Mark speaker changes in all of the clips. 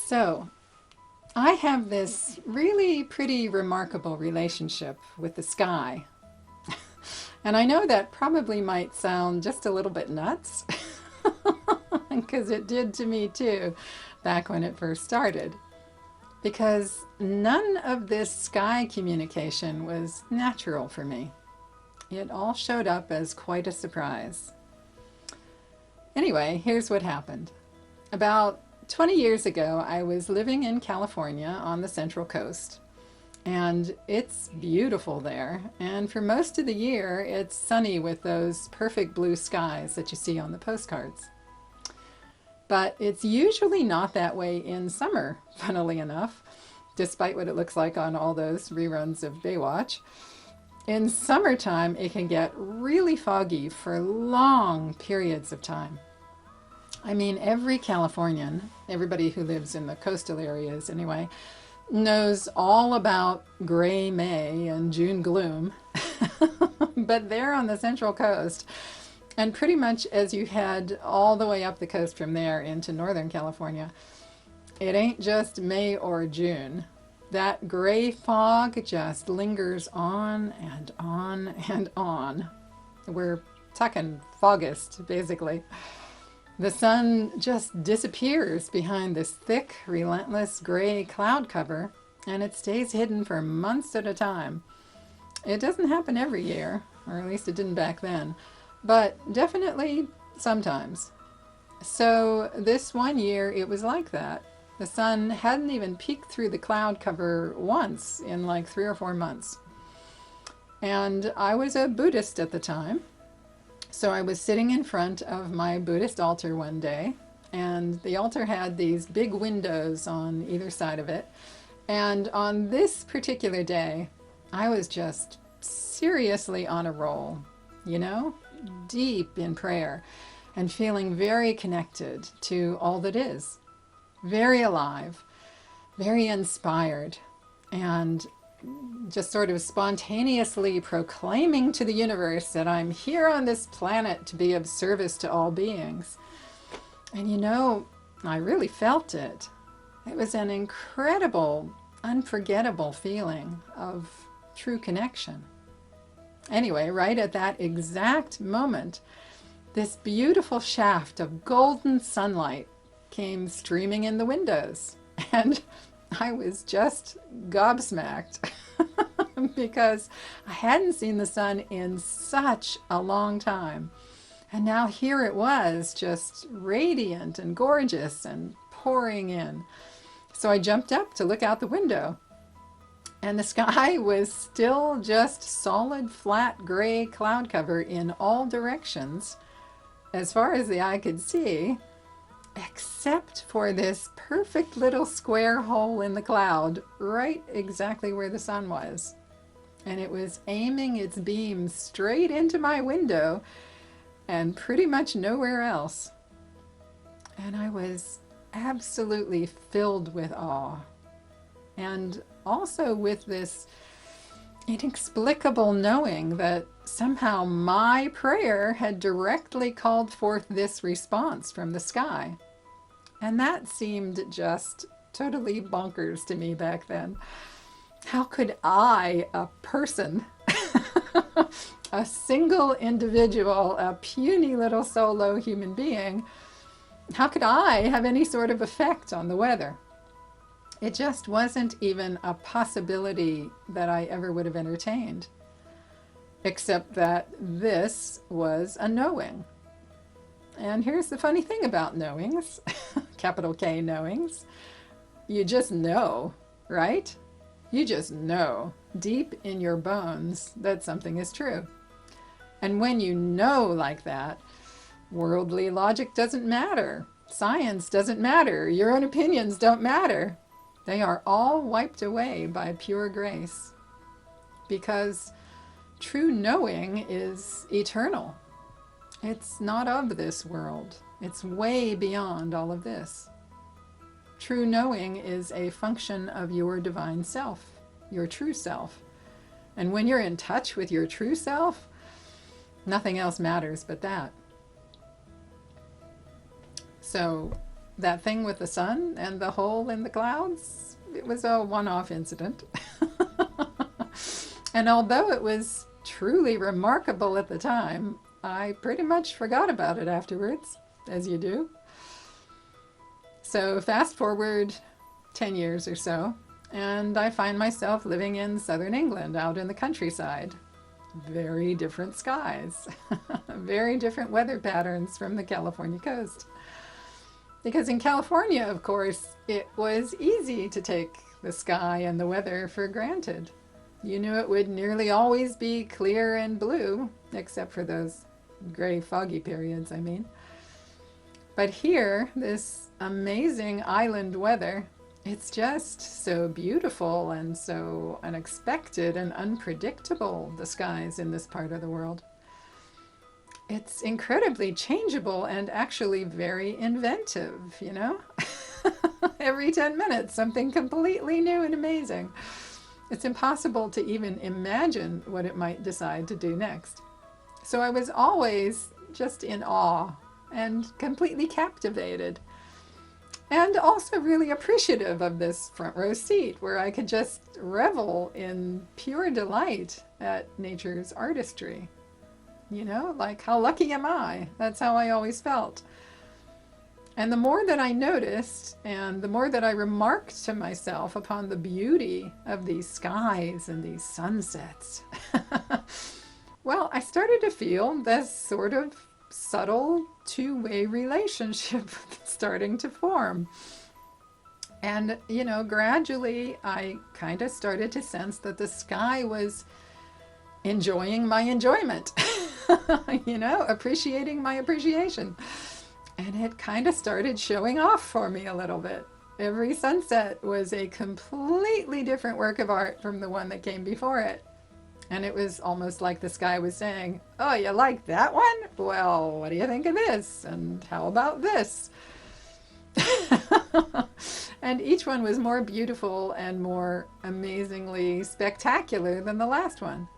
Speaker 1: So, I have this really pretty remarkable relationship with the sky. And I know that probably might sound just a little bit nuts, because it did to me too back when it first started. Because none of this sky communication was natural for me. It all showed up as quite a surprise. Anyway, here's what happened. About 20 years ago, I was living in California on the Central Coast, and it's beautiful there. And for most of the year, it's sunny with those perfect blue skies that you see on the postcards. But it's usually not that way in summer, funnily enough, despite what it looks like on all those reruns of Baywatch. In summertime, it can get really foggy for long periods of time. I mean, every Californian, everybody who lives in the coastal areas anyway, knows all about gray May and June gloom. But there on the Central Coast, and pretty much as you head all the way up the coast from there into Northern California, it ain't just May or June. That gray fog just lingers on and on and on. We're talking August, basically. The sun just disappears behind this thick, relentless gray cloud cover, and it stays hidden for months at a time. It doesn't happen every year, or at least it didn't back then, but definitely sometimes. So this one year it was like that. The sun hadn't even peeked through the cloud cover once in like 3 or 4 months. And I was a Buddhist at the time. So I was sitting in front of my Buddhist altar one day, and the altar had these big windows on either side of it. And on this particular day, I was just seriously on a roll, you know, deep in prayer and feeling very connected to all that is, very alive, very inspired, and just sort of spontaneously proclaiming to the universe that I'm here on this planet to be of service to all beings. And you know, I really felt it. It was an incredible, unforgettable feeling of true connection. Anyway, right at that exact moment, this beautiful shaft of golden sunlight came streaming in the windows. And I was just gobsmacked because I hadn't seen the sun in such a long time. And now here it was, just radiant and gorgeous and pouring in. So I jumped up to look out the window, and the sky was still just solid, flat, gray cloud cover in all directions, as far as the eye could see, except for this perfect little square hole in the cloud, right exactly where the sun was. And it was aiming its beam straight into my window and pretty much nowhere else. And I was absolutely filled with awe, and also with this inexplicable knowing that somehow my prayer had directly called forth this response from the sky. And that seemed just totally bonkers to me back then. How could I, a person, a single individual, a puny little solo human being, how could I have any sort of effect on the weather? It just wasn't even a possibility that I ever would have entertained, except that this was a knowing. And here's the funny thing about knowings, capital K knowings. You just know, right? You just know deep in your bones that something is true. And when you know like that, worldly logic doesn't matter. Science doesn't matter. Your own opinions don't matter. They are all wiped away by pure grace. Because true knowing is eternal. It's not of this world. It's way beyond all of this. True knowing is a function of your divine self, your true self. And when you're in touch with your true self, nothing else matters but that. So that thing with the sun and the hole in the clouds, it was a one-off incident. And although it was truly remarkable at the time, I pretty much forgot about it afterwards, as you do. So fast forward 10 years or so, and I find myself living in southern England, out in the countryside. Very different skies, very different weather patterns from the California coast. Because in California, of course, it was easy to take the sky and the weather for granted. You knew it would nearly always be clear and blue, except for those gray, foggy periods, I mean. But here, this amazing island weather, it's just so beautiful and so unexpected and unpredictable, the skies in this part of the world. It's incredibly changeable and actually very inventive, you know? Every 10 minutes, something completely new and amazing. It's impossible to even imagine what it might decide to do next. So I was always just in awe and completely captivated. And also really appreciative of this front row seat where I could just revel in pure delight at nature's artistry. You know, like, how lucky am I? That's how I always felt. And the more that I noticed and the more that I remarked to myself upon the beauty of these skies and these sunsets, well, I started to feel this sort of subtle two-way relationship starting to form. And, you know, gradually I kind of started to sense that the sky was enjoying my enjoyment, you know, appreciating my appreciation. And it kind of started showing off for me a little bit. Every sunset was a completely different work of art from the one that came before it. And it was almost like the sky was saying, oh, you like that one? Well, what do you think of this? And how about this? And each one was more beautiful and more amazingly spectacular than the last one.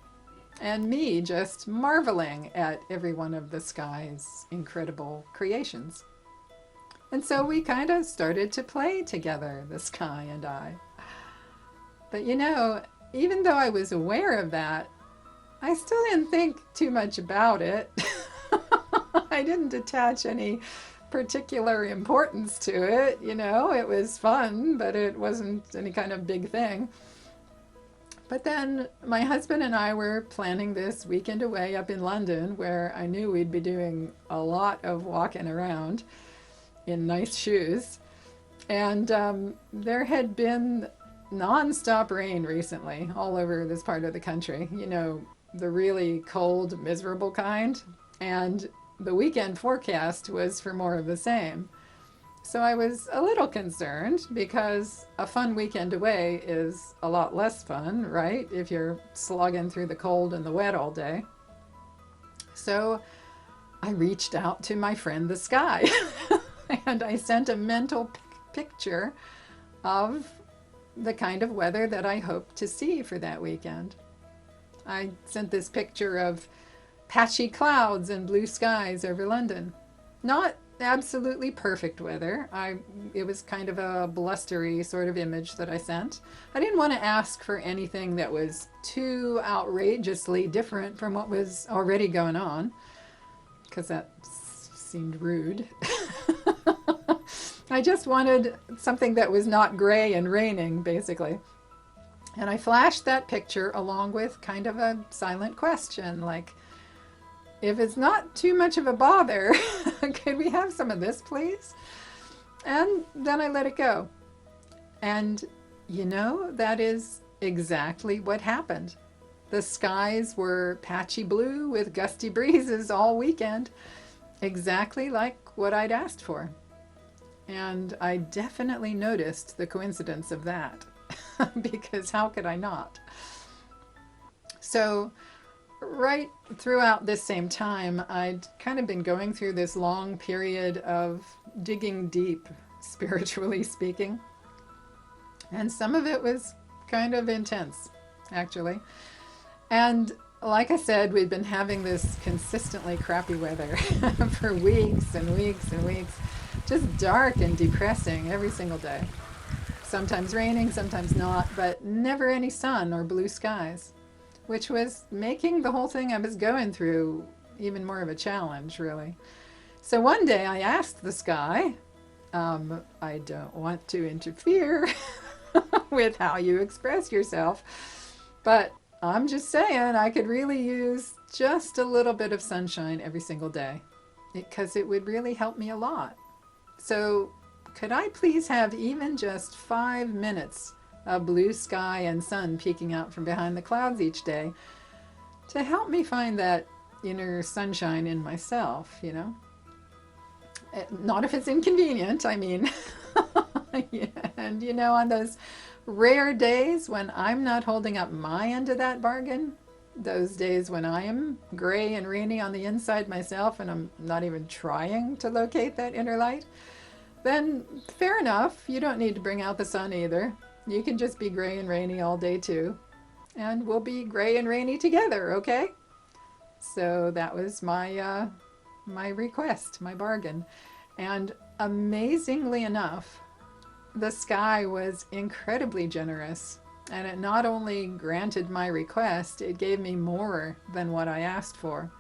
Speaker 1: And me just marveling at every one of the sky's incredible creations. And so we kind of started to play together, the sky and I. But you know, even though I was aware of that, I still didn't think too much about it. I didn't attach any particular importance to it, you know. It was fun, but it wasn't any kind of big thing. But then my husband and I were planning this weekend away up in London, where I knew we'd be doing a lot of walking around in nice shoes. And there had been non-stop rain recently all over this part of the country, you know, the really cold, miserable kind. And the weekend forecast was for more of the same. So I was a little concerned because a fun weekend away is a lot less fun, right? If you're slogging through the cold and the wet all day. So I reached out to my friend the sky and I sent a mental picture of the kind of weather that I hoped to see for that weekend. I sent this picture of patchy clouds and blue skies over London. Not absolutely perfect weather. It was kind of a blustery sort of image that I sent. I didn't want to ask for anything that was too outrageously different from what was already going on, because that seemed rude. I just wanted something that was not gray and raining, basically. And I flashed that picture along with kind of a silent question, like, if it's not too much of a bother, could we have some of this, please? And then I let it go. And, you know, that is exactly what happened. The skies were patchy blue with gusty breezes all weekend, exactly like what I'd asked for. And I definitely noticed the coincidence of that, because how could I not? So, right throughout this same time, I'd kind of been going through this long period of digging deep, spiritually speaking. And some of it was kind of intense, actually. And like I said, we'd been having this consistently crappy weather for weeks and weeks and weeks. just dark and depressing every single day. Sometimes raining, sometimes not, but never any sun or blue skies, which was making the whole thing I was going through even more of a challenge, really. So one day I asked the sky, I don't want to interfere with how you express yourself, but I'm just saying I could really use just a little bit of sunshine every single day because it would really help me a lot. So could I please have even just 5 minutes of blue sky and sun peeking out from behind the clouds each day to help me find that inner sunshine in myself, you know? Not if it's inconvenient, I mean. Yeah, and you know, on those rare days when I'm not holding up my end of that bargain, those days when I am gray and rainy on the inside myself and I'm not even trying to locate that inner light, then fair enough, you don't need to bring out the sun either. You can just be gray and rainy all day too. And we'll be gray and rainy together, okay? So that was my request, my bargain. And amazingly enough, the sky was incredibly generous. And it not only granted my request, it gave me more than what I asked for.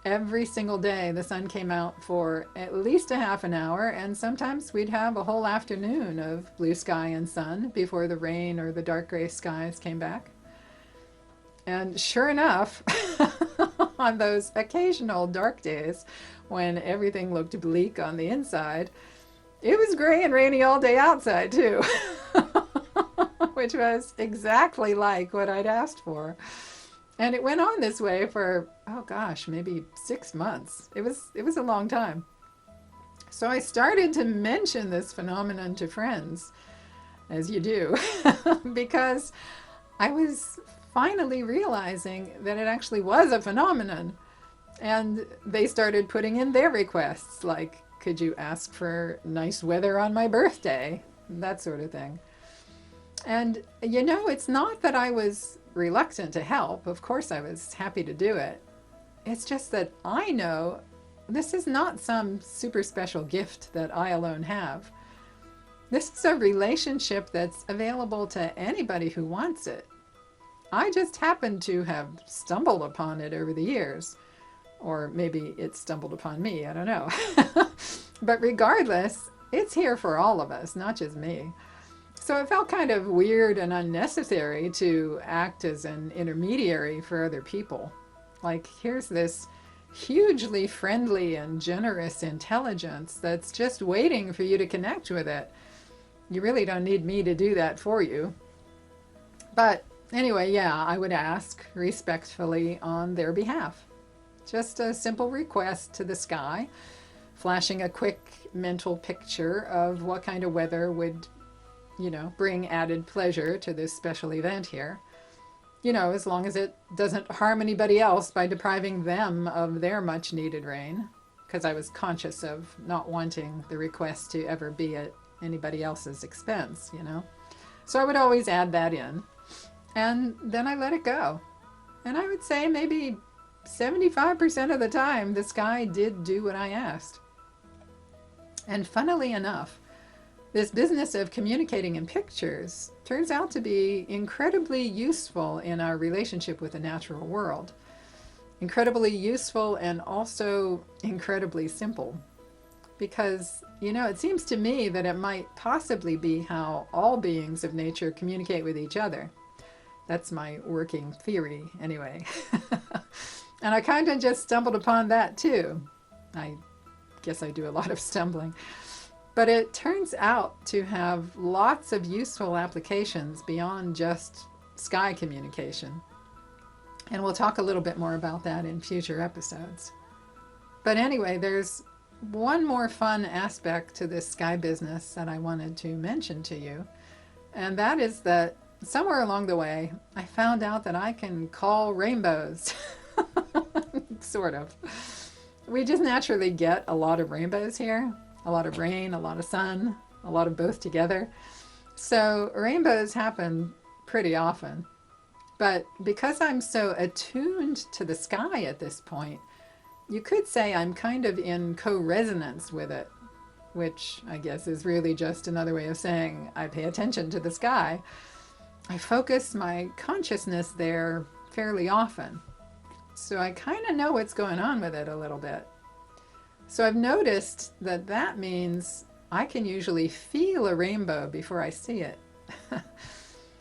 Speaker 1: Every single day, the sun came out for at least a half an hour, and sometimes we'd have a whole afternoon of blue sky and sun before the rain or the dark gray skies came back. And sure enough, on those occasional dark days when everything looked bleak on the inside, it was gray and rainy all day outside too, which was exactly like what I'd asked for. And it went on this way for, oh gosh, maybe 6 months. It was a long time. So I started to mention this phenomenon to friends, as you do, because I was finally realizing that it actually was a phenomenon. And they started putting in their requests, like, could you ask for nice weather on my birthday? That sort of thing. And, you know, it's not that I was reluctant to help. Of course, I was happy to do it. It's just that I know this is not some super special gift that I alone have. This is a relationship that's available to anybody who wants it. I just happen to have stumbled upon it over the years. Or maybe it stumbled upon me, I don't know. But regardless, it's here for all of us, not just me. So it felt kind of weird and unnecessary to act as an intermediary for other people. Like, here's this hugely friendly and generous intelligence that's just waiting for you to connect with it. You really don't need me to do that for you. But anyway, yeah, I would ask respectfully on their behalf. Just a simple request to the sky, flashing a quick mental picture of what kind of weather would, you know, bring added pleasure to this special event here. You know, as long as it doesn't harm anybody else by depriving them of their much needed rain, because I was conscious of not wanting the request to ever be at anybody else's expense, you know. So I would always add that in, and then I let it go. And I would say maybe 75% of the time, the sky did do what I asked. And funnily enough, this business of communicating in pictures turns out to be incredibly useful in our relationship with the natural world. Incredibly useful and also incredibly simple. Because, you know, it seems to me that it might possibly be how all beings of nature communicate with each other. That's my working theory, anyway. And I kind of just stumbled upon that too. I guess I do a lot of stumbling. But it turns out to have lots of useful applications beyond just sky communication. And we'll talk a little bit more about that in future episodes. But anyway, there's one more fun aspect to this sky business that I wanted to mention to you. And that is that somewhere along the way, I found out that I can call rainbows. Sort of. We just naturally get a lot of rainbows here. A lot of rain, a lot of sun, a lot of both together. So rainbows happen pretty often. But because I'm so attuned to the sky at this point, you could say I'm kind of in co-resonance with it. which I guess is really just another way of saying I pay attention to the sky, I focus my consciousness there fairly often. So I kind of know what's going on with it a little bit. So I've noticed that that means I can usually feel a rainbow before I see it.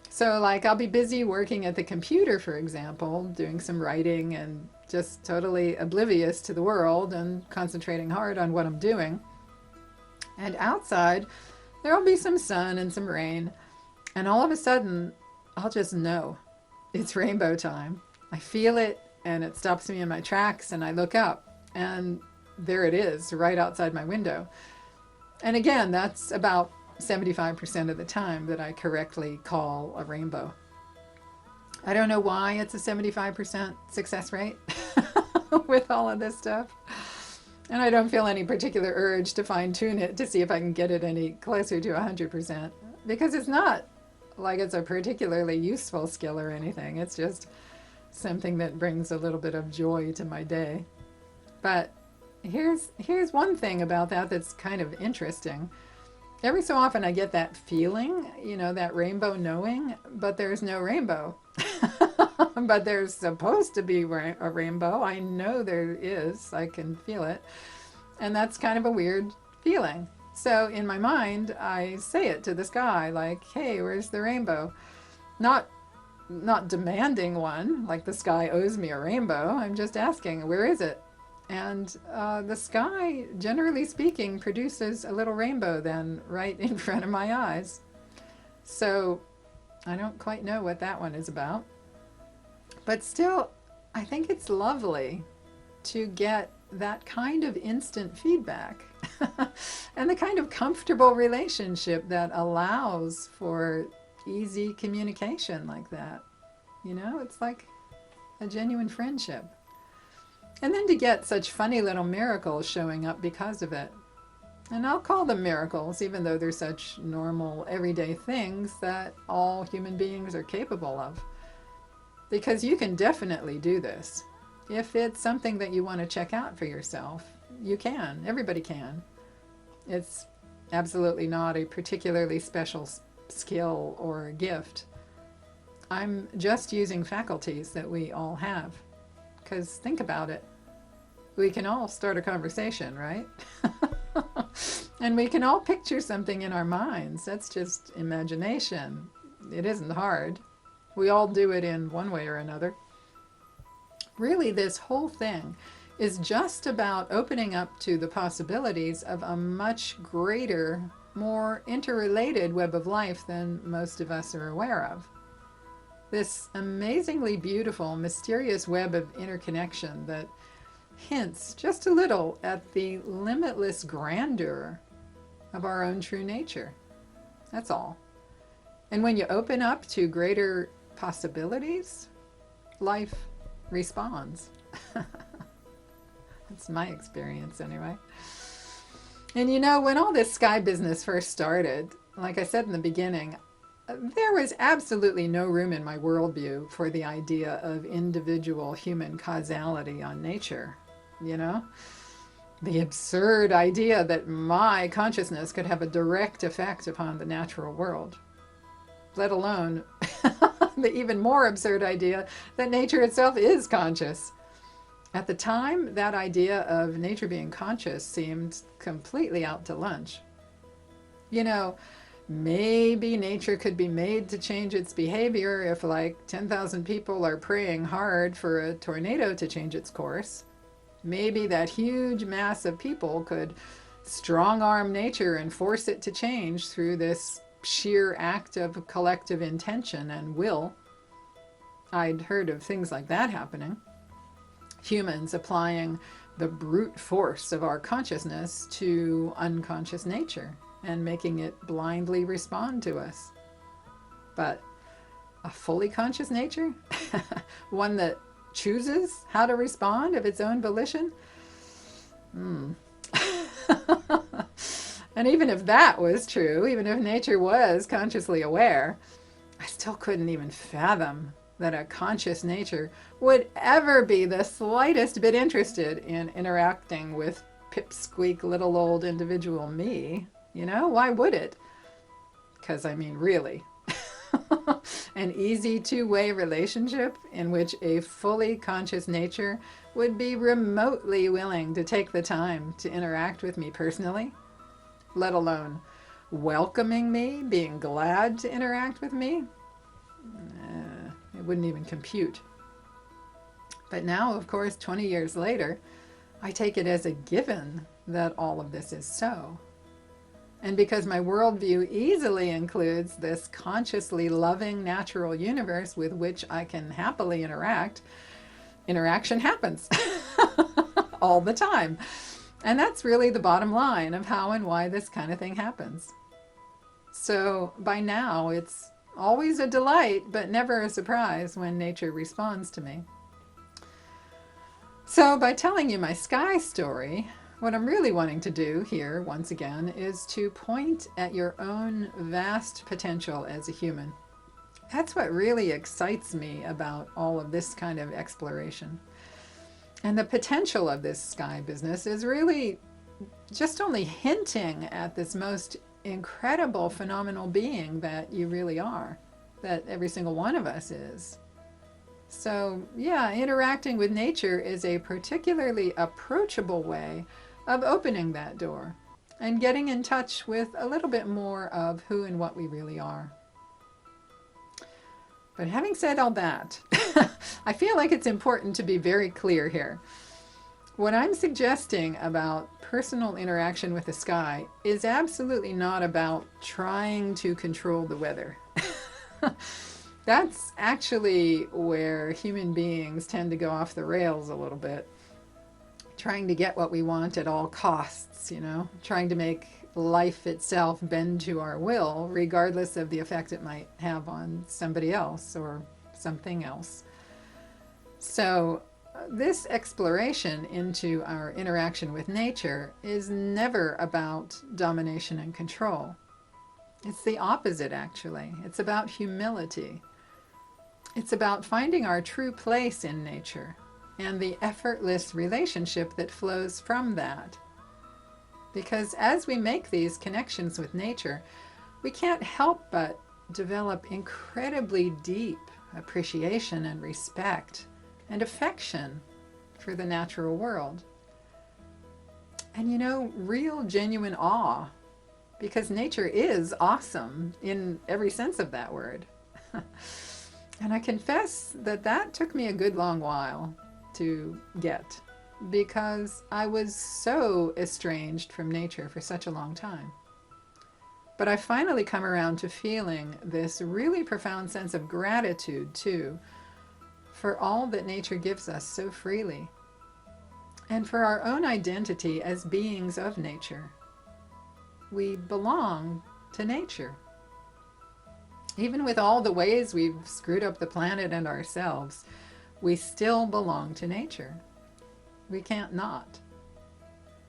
Speaker 1: So like I'll be busy working at the computer, for example, doing some writing and just totally oblivious to the world and concentrating hard on what I'm doing. And outside, there'll be some sun and some rain. And all of a sudden, I'll just know it's rainbow time. I feel it and it stops me in my tracks and I look up and there it is right outside my window. And again, that's about 75% of the time that I correctly call a rainbow. I don't know why it's a 75% success rate with all of this stuff. And I don't feel any particular urge to fine tune it to see if I can get it any closer to 100%, because it's not like it's a particularly useful skill or anything. It's just something that brings a little bit of joy to my day. But here's one thing about that that's kind of interesting. Every so often I get that feeling, that rainbow knowing, but there's no rainbow. But there's supposed to be a rainbow. I know there is. I can feel it. And that's kind of a weird feeling. So in my mind, I say it to the sky, like, hey, where's the rainbow? Not demanding one, like the sky owes me a rainbow. I'm just asking, where is it? And the sky, generally speaking, produces a little rainbow then right in front of my eyes. So I don't quite know what that one is about. But still, I think it's lovely to get that kind of instant feedback and the kind of comfortable relationship that allows for easy communication like that. It's like a genuine friendship. And then to get such funny little miracles showing up because of it. And I'll call them miracles, even though they're such normal, everyday things that all human beings are capable of. Because you can definitely do this. If it's something that you want to check out for yourself, you can. Everybody can. It's absolutely not a particularly special skill or gift. I'm just using faculties that we all have. Because think about it. We can all start a conversation, right? And we can all picture something in our minds. That's just imagination. It isn't hard. We all do it in one way or another. Really, this whole thing is just about opening up to the possibilities of a much greater, more interrelated web of life than most of us are aware of. This amazingly beautiful, mysterious web of interconnection that hints just a little at the limitless grandeur of our own true nature. That's all. And when you open up to greater possibilities, life responds. That's my experience anyway. And when all this sky business first started, like I said in the beginning, there was absolutely no room in my worldview for the idea of individual human causality on nature. The absurd idea that my consciousness could have a direct effect upon the natural world, let alone the even more absurd idea that nature itself is conscious. At the time, that idea of nature being conscious seemed completely out to lunch. Maybe nature could be made to change its behavior if like 10,000 people are praying hard for a tornado to change its course. Maybe that huge mass of people could strong-arm nature and force it to change through this sheer act of collective intention and will. I'd heard of things like that happening. Humans applying the brute force of our consciousness to unconscious nature and making it blindly respond to us. But a fully conscious nature? One that chooses how to respond of its own volition? And even if that was true, even if nature was consciously aware, I still couldn't even fathom that a conscious nature would ever be the slightest bit interested in interacting with pipsqueak little old individual me. Why would it? Because, I mean, really. An easy two-way relationship in which a fully conscious nature would be remotely willing to take the time to interact with me personally, let alone welcoming me, being glad to interact with me. It wouldn't even compute. But now, of course, 20 years later, I take it as a given that all of this is so. And because my worldview easily includes this consciously loving natural universe with which I can happily interact, interaction happens all the time. And that's really the bottom line of how and why this kind of thing happens. So by now, it's always a delight, but never a surprise when nature responds to me. So by telling you my sky story, what I'm really wanting to do here, once again, is to point at your own vast potential as a human. That's what really excites me about all of this kind of exploration. And the potential of this sky business is really just only hinting at this most incredible phenomenal being that you really are, that every single one of us is. So yeah, interacting with nature is a particularly approachable way of opening that door and getting in touch with a little bit more of who and what we really are. But having said all that, I feel like it's important to be very clear here. What I'm suggesting about personal interaction with the sky is absolutely not about trying to control the weather. That's actually where human beings tend to go off the rails a little bit. Trying to get what we want at all costs, trying to make life itself bend to our will, regardless of the effect it might have on somebody else or something else. So this exploration into our interaction with nature is never about domination and control. It's the opposite, actually. It's about humility. It's about finding our true place in nature and the effortless relationship that flows from that. Because as we make these connections with nature, we can't help but develop incredibly deep appreciation and respect and affection for the natural world. And real genuine awe, because nature is awesome in every sense of that word. And I confess that took me a good long while to get, because I was so estranged from nature for such a long time. But I finally come around to feeling this really profound sense of gratitude, too, for all that nature gives us so freely, and for our own identity as beings of nature. We belong to nature. Even with all the ways we've screwed up the planet and ourselves, we still belong to nature. We can't not.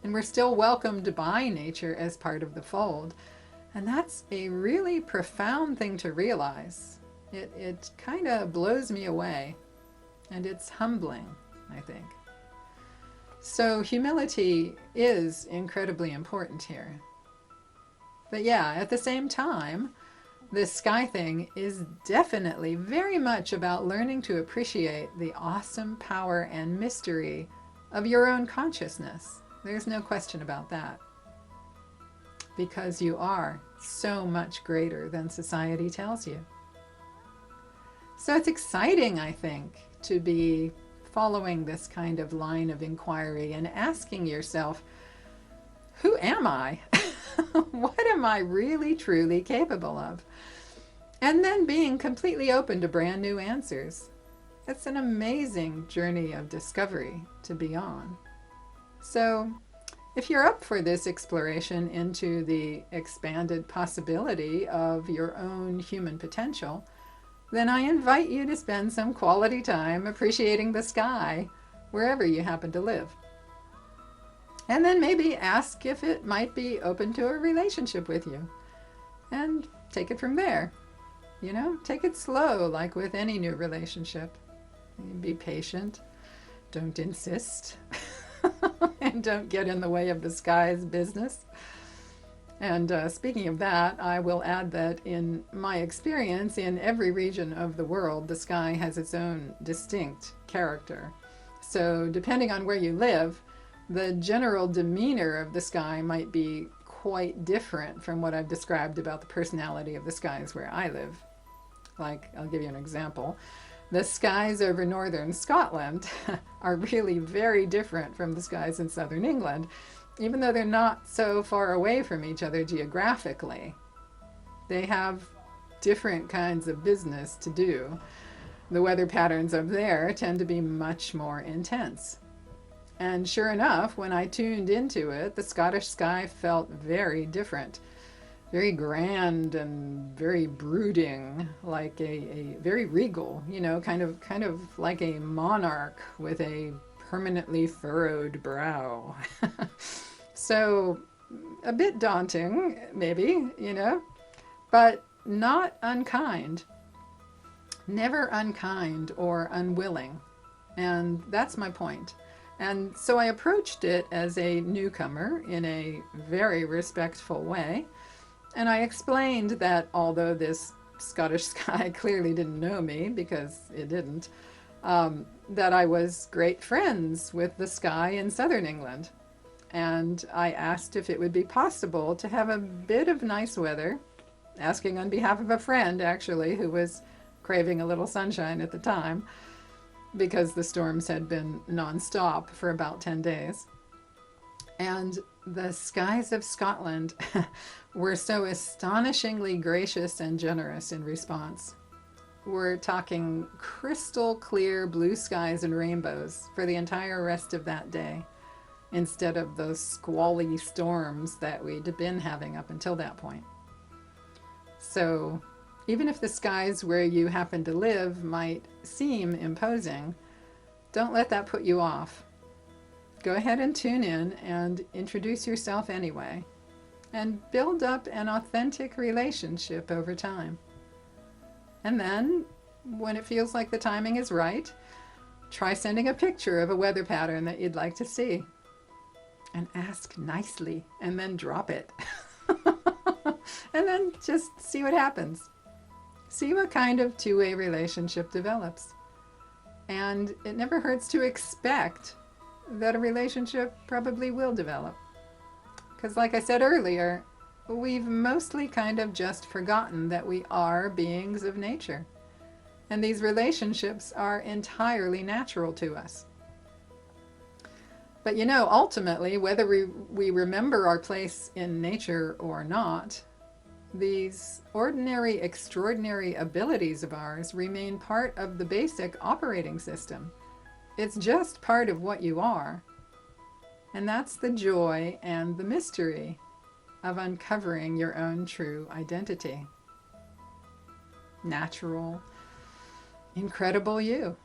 Speaker 1: And we're still welcomed by nature as part of the fold. And that's a really profound thing to realize. It kind of blows me away. And it's humbling, I think. So humility is incredibly important here. But yeah, at the same time, this sky thing is definitely very much about learning to appreciate the awesome power and mystery of your own consciousness. There's no question about that. Because you are so much greater than society tells you. So it's exciting, I think, to be following this kind of line of inquiry and asking yourself, who am I? What am I really, truly capable of? And then being completely open to brand new answers. It's an amazing journey of discovery to be on. So if you're up for this exploration into the expanded possibility of your own human potential, then I invite you to spend some quality time appreciating the sky wherever you happen to live. And then maybe ask if it might be open to a relationship with you. And take it from there. Take it slow, like with any new relationship. Be patient. Don't insist. and don't get in the way of the sky's business. And speaking of that, I will add that in my experience, in every region of the world, the sky has its own distinct character. So, depending on where you live, the general demeanor of the sky might be quite different from what I've described about the personality of the skies where I live. Like, I'll give you an example. The skies over northern Scotland are really very different from the skies in southern England, even though they're not so far away from each other geographically. They have different kinds of business to do. The weather patterns up there tend to be much more intense. And sure enough, when I tuned into it, the Scottish sky felt very different, very grand and very brooding, like a very regal, kind of like a monarch with a permanently furrowed brow. So a bit daunting, maybe, but not unkind. Never unkind or unwilling. And that's my point. And so I approached it as a newcomer in a very respectful way. And I explained that although this Scottish sky clearly didn't know me, because it didn't, that I was great friends with the sky in southern England. And I asked if it would be possible to have a bit of nice weather, asking on behalf of a friend, actually, who was craving a little sunshine at the time, because the storms had been nonstop for about 10 days. And the skies of Scotland were so astonishingly gracious and generous in response. We're talking crystal clear blue skies and rainbows for the entire rest of that day, instead of those squally storms that we'd been having up until that point. So even if the skies where you happen to live might seem imposing, don't let that put you off. Go ahead and tune in and introduce yourself anyway, and build up an authentic relationship over time. And then, when it feels like the timing is right, try sending a picture of a weather pattern that you'd like to see. And ask nicely, and then drop it. And then just see what happens. See what kind of two-way relationship develops. And it never hurts to expect that a relationship probably will develop. Because like I said earlier, we've mostly kind of just forgotten that we are beings of nature. And these relationships are entirely natural to us. But ultimately, whether we remember our place in nature or not, these ordinary, extraordinary abilities of ours remain part of the basic operating system. It's just part of what you are. And that's the joy and the mystery of uncovering your own true identity. Natural, incredible you.